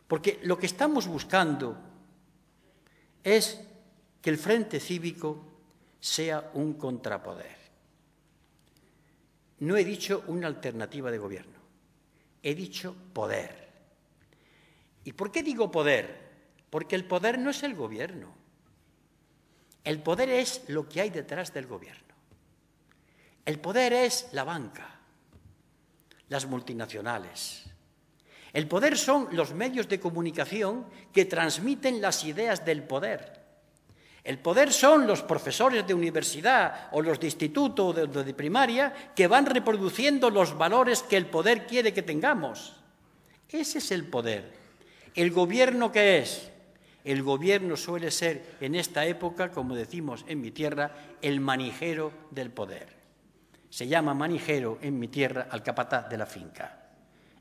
Porque lo que estamos buscando es que el Frente Cívico sea un contrapoder. No he dicho una alternativa de gobierno, he dicho poder. ¿Y por qué digo poder? Porque el poder no es el gobierno. El poder es lo que hay detrás del gobierno. El poder es la banca, las multinacionales. El poder son los medios de comunicación que transmiten las ideas del poder. El poder son los profesores de universidad o los de instituto o de primaria que van reproduciendo los valores que el poder quiere que tengamos. Ese es el poder. ¿El gobierno qué es? El gobierno suele ser, en esta época, como decimos en mi tierra, el manijero del poder. Se llama manijero en mi tierra al capataz de la finca.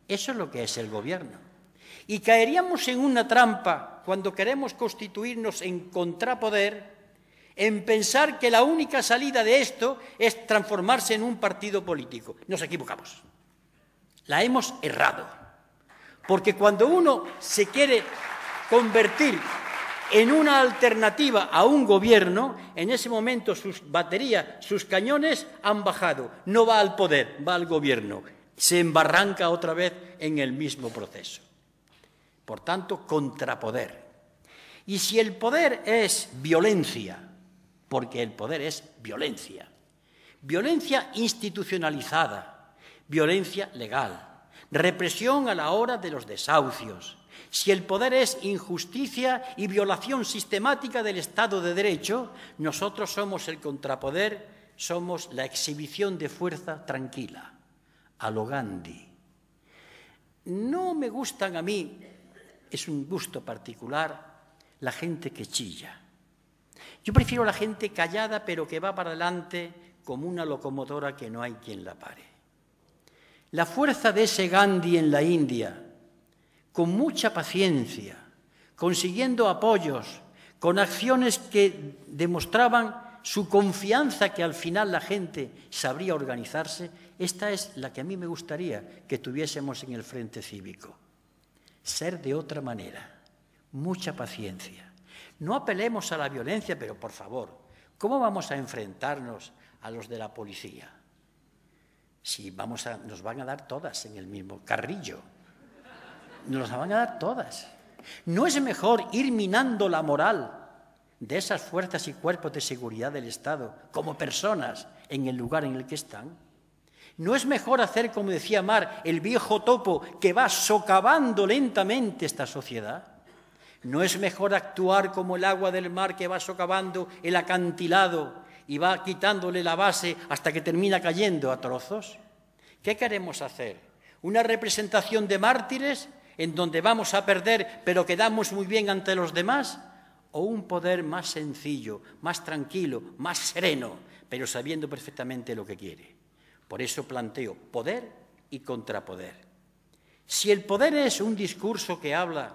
Eso es lo que es el gobierno. Y caeríamos en una trampa cuando queremos constituirnos en contrapoder, en pensar que la única salida de esto es transformarse en un partido político. Nos equivocamos. La hemos errado. Porque cuando uno se quiere convertir en una alternativa a un gobierno, en ese momento sus baterías, sus cañones han bajado. No va al poder, va al gobierno. Se embarranca otra vez en el mismo proceso. Por tanto, contrapoder. Y si el poder es violencia, porque el poder es violencia, violencia institucionalizada, violencia legal, represión a la hora de los desahucios, si el poder es injusticia y violación sistemática del Estado de Derecho, nosotros somos el contrapoder, somos la exhibición de fuerza tranquila, a lo Gandhi. No me gustan a mí, es un gusto particular, la gente que chilla. Yo prefiero la gente callada pero que va para adelante como una locomotora que no hay quien la pare. La fuerza de ese Gandhi en la India, con mucha paciencia, consiguiendo apoyos, con acciones que demostraban su confianza que al final la gente sabría organizarse, esta es la que a mí me gustaría que tuviésemos en el Frente Cívico. Ser de otra manera, mucha paciencia. No apelemos a la violencia, pero por favor, ¿cómo vamos a enfrentarnos a los de la policía? Si nos van a dar todas en el mismo carrillo. Nos las van a dar todas. ¿No es mejor ir minando la moral de esas fuerzas y cuerpos de seguridad del Estado como personas en el lugar en el que están? ¿No es mejor hacer, como decía Mar, el viejo topo que va socavando lentamente esta sociedad? ¿No es mejor actuar como el agua del mar que va socavando el acantilado y va quitándole la base hasta que termina cayendo a trozos? ¿Qué queremos hacer? ¿Una representación de mártires en donde vamos a perder pero quedamos muy bien ante los demás? ¿O un poder más sencillo, más tranquilo, más sereno, pero sabiendo perfectamente lo que quiere? Por eso planteo poder y contrapoder. Si el poder es un discurso que habla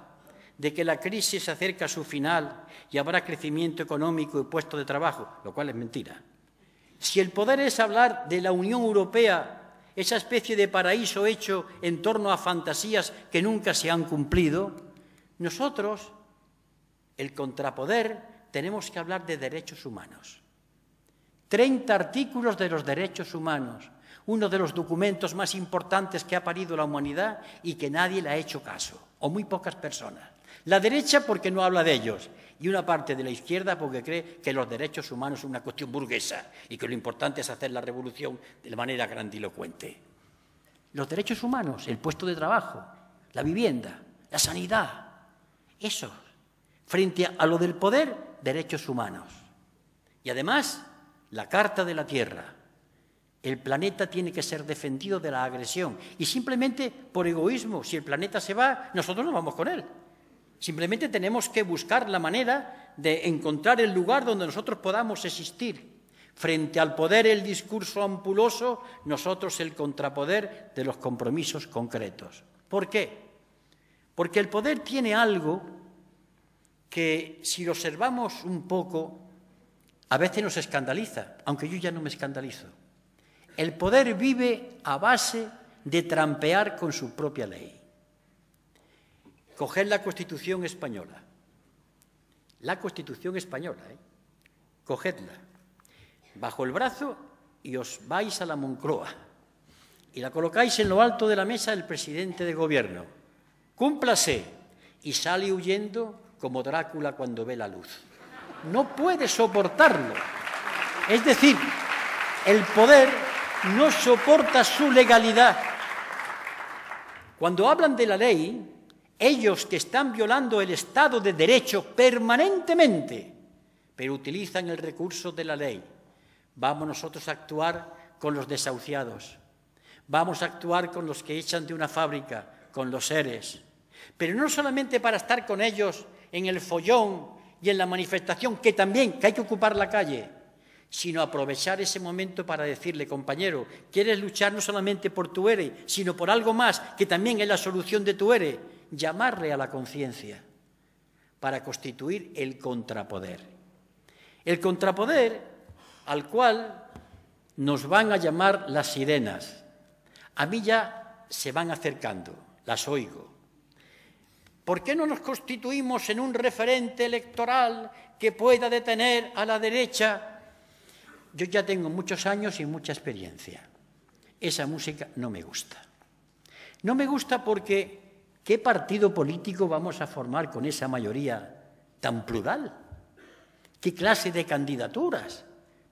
de que la crisis se acerca a su final y habrá crecimiento económico y puestos de trabajo, lo cual es mentira. Si el poder es hablar de la Unión Europea, esa especie de paraíso hecho en torno a fantasías que nunca se han cumplido, nosotros, el contrapoder, tenemos que hablar de derechos humanos. 30 artículos de los derechos humanos, uno de los documentos más importantes que ha parido la humanidad y que nadie le ha hecho caso, o muy pocas personas. La derecha porque no habla de ellos y una parte de la izquierda porque cree que los derechos humanos son una cuestión burguesa y que lo importante es hacer la revolución de manera grandilocuente. Los derechos humanos, el puesto de trabajo, la vivienda, la sanidad, eso. Frente a lo del poder, derechos humanos. Y además, la Carta de la Tierra. El planeta tiene que ser defendido de la agresión. Y simplemente por egoísmo, si el planeta se va, nosotros nos vamos con él. Simplemente tenemos que buscar la manera de encontrar el lugar donde nosotros podamos existir. Frente al poder, el discurso ampuloso, nosotros el contrapoder de los compromisos concretos. ¿Por qué? Porque el poder tiene algo que, si lo observamos un poco, a veces nos escandaliza, aunque yo ya no me escandalizo. El poder vive a base de trampear con su propia ley. coged la Constitución española. La Constitución española, cogedla bajo el brazo y os vais a la Moncloa y la colocáis en lo alto de la mesa del presidente de gobierno. Cúmplase, y sale huyendo como Drácula cuando ve la luz. No puede soportarlo. Es decir, el poder no soporta su legalidad. Cuando hablan de la ley, ellos que están violando el Estado de Derecho permanentemente, pero utilizan el recurso de la ley. Vamos nosotros a actuar con los desahuciados. Vamos a actuar con los que echan de una fábrica, con los ERES. Pero no solamente para estar con ellos en el follón y en la manifestación, que también que hay que ocupar la calle, sino aprovechar ese momento para decirle, compañero, ¿quieres luchar no solamente por tu ERE, sino por algo más que también es la solución de tu ERE? Llamarle a la conciencia para constituir el contrapoder. El contrapoder al cual nos van a llamar las sirenas. A mí ya se van acercando, las oigo. ¿Por qué no nos constituimos en un referente electoral que pueda detener a la derecha? Yo ya tengo muchos años y mucha experiencia. Esa música no me gusta. No me gusta porque ¿qué partido político vamos a formar con esa mayoría tan plural? ¿Qué clase de candidaturas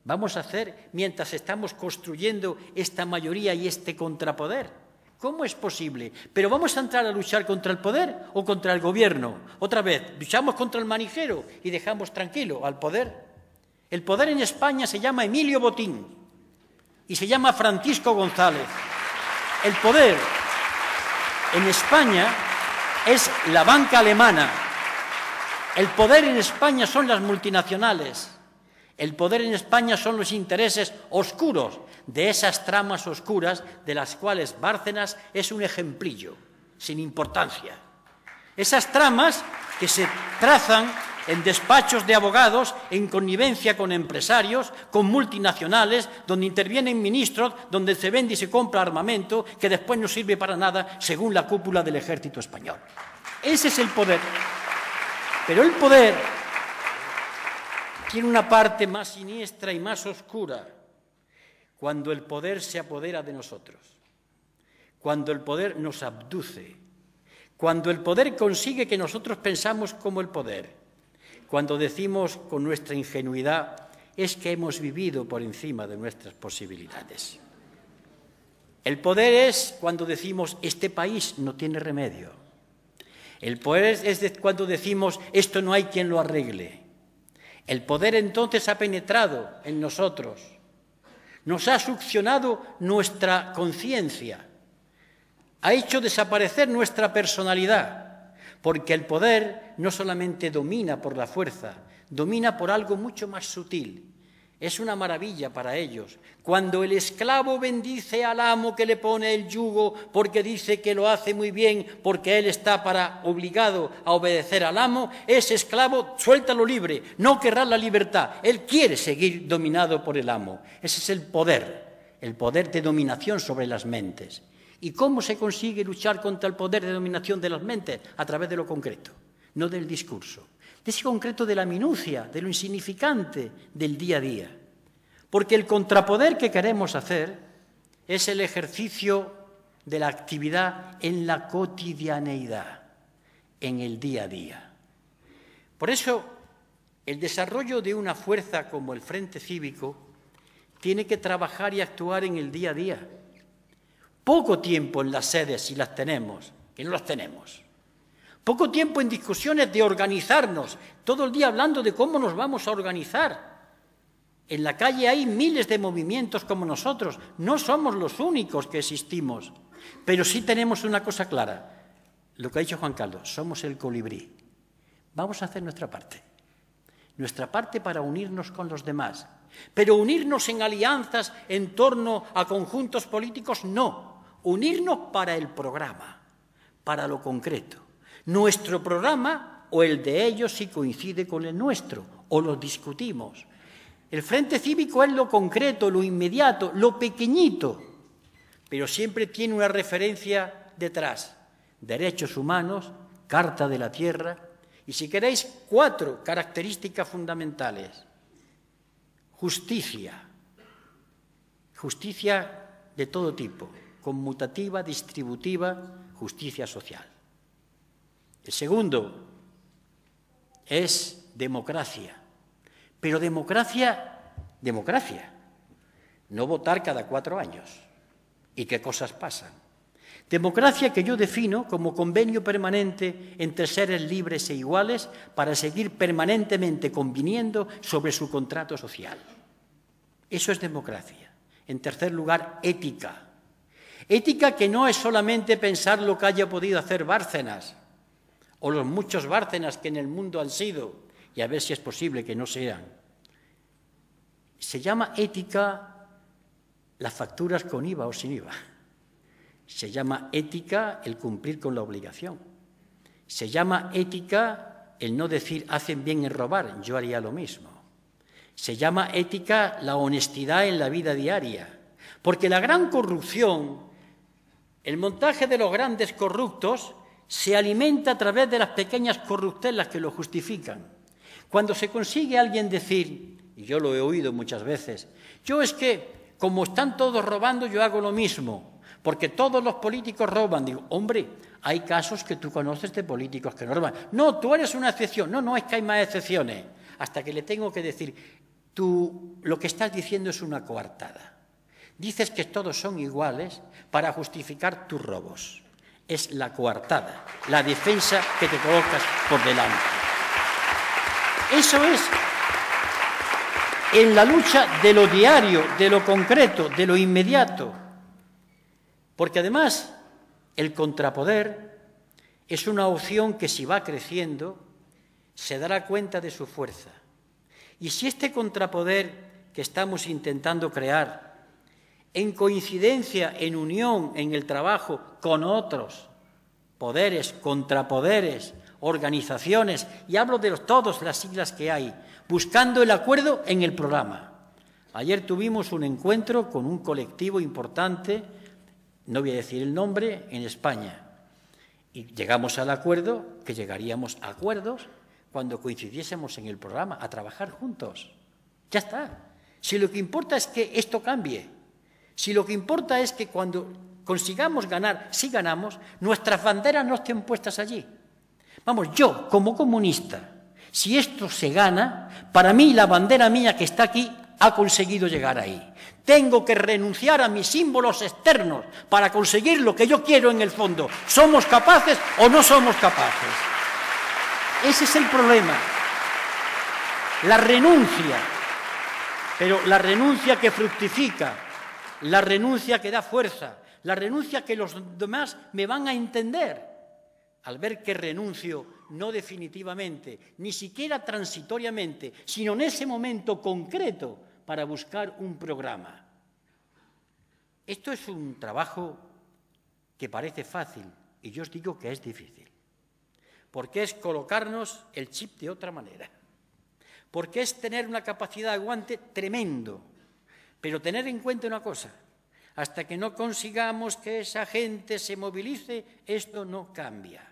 vamos a hacer mientras estamos construyendo esta mayoría y este contrapoder? ¿Cómo es posible? ¿Pero vamos a entrar a luchar contra el poder o contra el gobierno? Otra vez, luchamos contra el manijero y dejamos tranquilo al poder. El poder en España se llama Emilio Botín y se llama Francisco González. El poder en España es la banca alemana. El poder en España son las multinacionales. El poder en España son los intereses oscuros de esas tramas oscuras de las cuales Bárcenas es un ejemplillo, sin importancia. Esas tramas que se trazan en despachos de abogados, en connivencia con empresarios, con multinacionales, donde intervienen ministros, donde se vende y se compra armamento que después no sirve para nada, según la cúpula del ejército español. Ese es el poder. Pero el poder tiene una parte más siniestra y más oscura cuando el poder se apodera de nosotros, cuando el poder nos abduce, cuando el poder consigue que nosotros pensamos como el poder, cuando decimos con nuestra ingenuidad es que hemos vivido por encima de nuestras posibilidades. El poder es cuando decimos este país no tiene remedio. El poder es cuando decimos esto no hay quien lo arregle. El poder entonces ha penetrado en nosotros, nos ha succionado nuestra conciencia, ha hecho desaparecer nuestra personalidad, porque el poder no solamente domina por la fuerza, domina por algo mucho más sutil. Es una maravilla para ellos. Cuando el esclavo bendice al amo que le pone el yugo porque dice que lo hace muy bien, porque él está obligado a obedecer al amo, ese esclavo suéltalo libre, no querrá la libertad. Él quiere seguir dominado por el amo. Ese es el poder de dominación sobre las mentes. ¿Y cómo se consigue luchar contra el poder de dominación de las mentes? A través de lo concreto, no del discurso. De ese concreto de la minucia, de lo insignificante del día a día. Porque el contrapoder que queremos hacer es el ejercicio de la actividad en la cotidianeidad, en el día a día. Por eso, el desarrollo de una fuerza como el Frente Cívico tiene que trabajar y actuar en el día a día. Poco tiempo en las sedes, si las tenemos, que no las tenemos. Poco tiempo en discusiones de organizarnos, todo el día hablando de cómo nos vamos a organizar. En la calle hay miles de movimientos como nosotros, no somos los únicos que existimos, pero sí tenemos una cosa clara, lo que ha dicho Juan Carlos, somos el colibrí. Vamos a hacer nuestra parte para unirnos con los demás, pero unirnos en alianzas en torno a conjuntos políticos, no, unirnos para el programa, para lo concreto. Nuestro programa o el de ellos si coincide con el nuestro, o lo discutimos. El Frente Cívico es lo concreto, lo inmediato, lo pequeñito, pero siempre tiene una referencia detrás. Derechos humanos, Carta de la Tierra, y si queréis, 4 características fundamentales. Justicia, justicia de todo tipo, conmutativa, distributiva, justicia social. El segundo es democracia, pero democracia, no votar cada 4 años y qué cosas pasan. Democracia que yo defino como convenio permanente entre seres libres e iguales para seguir permanentemente conviniendo sobre su contrato social. Eso es democracia. En tercer lugar, ética. Ética que no es solamente pensar lo que haya podido hacer Bárcenas, o los muchos Bárcenas que en el mundo han sido, y a ver si es posible que no sean. Se llama ética las facturas con IVA o sin IVA. Se llama ética el cumplir con la obligación. Se llama ética el no decir hacen bien en robar, yo haría lo mismo. Se llama ética la honestidad en la vida diaria. Porque la gran corrupción, el montaje de los grandes corruptos, se alimenta a través de las pequeñas corruptelas que lo justifican. Cuando se consigue alguien decir, y yo lo he oído muchas veces, yo es que como están todos robando yo hago lo mismo. Porque todos los políticos roban. Digo, hombre, hay casos que tú conoces de políticos que no roban. No, tú eres una excepción. No, es que hay más excepciones. Hasta que le tengo que decir, tú lo que estás diciendo es una coartada. Dices que todos son iguales para justificar tus robos. Es la coartada, la defensa que te colocas por delante. Eso es en la lucha de lo diario, de lo concreto, de lo inmediato. Porque además el contrapoder es una opción que si va creciendo se dará cuenta de su fuerza. Y si este contrapoder que estamos intentando crear, en coincidencia, en unión, en el trabajo con otros poderes, contrapoderes, organizaciones, y hablo de todas las siglas que hay, buscando el acuerdo en el programa. Ayer tuvimos un encuentro con un colectivo importante, no voy a decir el nombre, en España. Y llegamos al acuerdo, que llegaríamos a acuerdos cuando coincidiésemos en el programa, a trabajar juntos. Ya está. Si lo que importa es que esto cambie, si lo que importa es que cuando consigamos ganar, si ganamos, nuestras banderas no estén puestas allí. Vamos, yo, como comunista, si esto se gana, para mí la bandera mía que está aquí ha conseguido llegar ahí. Tengo que renunciar a mis símbolos externos para conseguir lo que yo quiero en el fondo. ¿Somos capaces o no somos capaces? Ese es el problema. La renuncia, pero la renuncia que fructifica, la renuncia que da fuerza, la renuncia que los demás me van a entender. Al ver que renuncio no definitivamente, ni siquiera transitoriamente, sino en ese momento concreto, para buscar un programa. Esto es un trabajo que parece fácil y yo os digo que es difícil, porque es colocarnos el chip de otra manera, porque es tener una capacidad de aguante tremendo, pero tener en cuenta una cosa, hasta que no consigamos que esa gente se movilice, esto no cambia.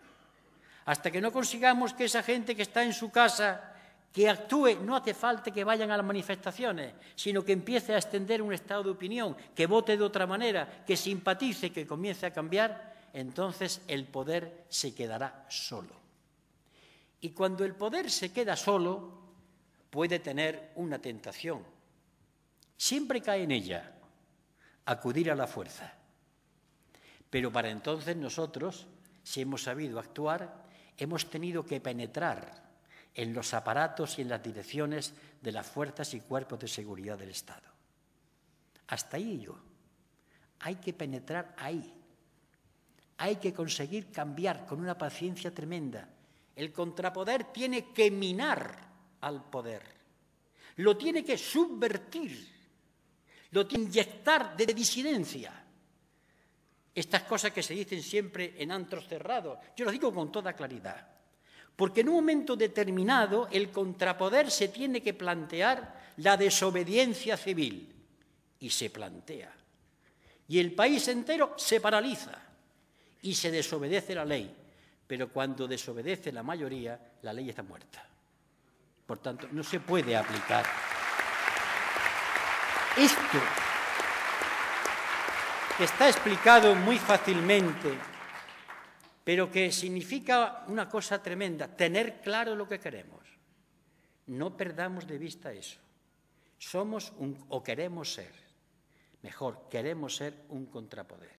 Hasta que no consigamos que esa gente que está en su casa que actúe, no hace falta que vayan a las manifestaciones, sino que empiece a extender un estado de opinión, que vote de otra manera, que simpatice, que comience a cambiar, entonces el poder se quedará solo. Y cuando el poder se queda solo, puede tener una tentación. Siempre cae en ella, acudir a la fuerza. Pero para entonces nosotros, si hemos sabido actuar, hemos tenido que penetrar en los aparatos y en las direcciones de las fuerzas y cuerpos de seguridad del Estado. Hasta ahí yo. Hay que penetrar ahí. Hay que conseguir cambiar con una paciencia tremenda. El contrapoder tiene que minar al poder. Lo tiene que subvertir. Lo tiene que inyectar de disidencia. Estas cosas que se dicen siempre en antros cerrados, yo lo digo con toda claridad. Porque en un momento determinado el contrapoder se tiene que plantear la desobediencia civil. Y se plantea. Y el país entero se paraliza y se desobedece la ley. pero cuando desobedece la mayoría, la ley está muerta. Por tanto, no se puede aplicar. Esto, que está explicado muy fácilmente, pero que significa una cosa tremenda, tener claro lo que queremos. No perdamos de vista eso. Somos o queremos ser, mejor, queremos ser un contrapoder.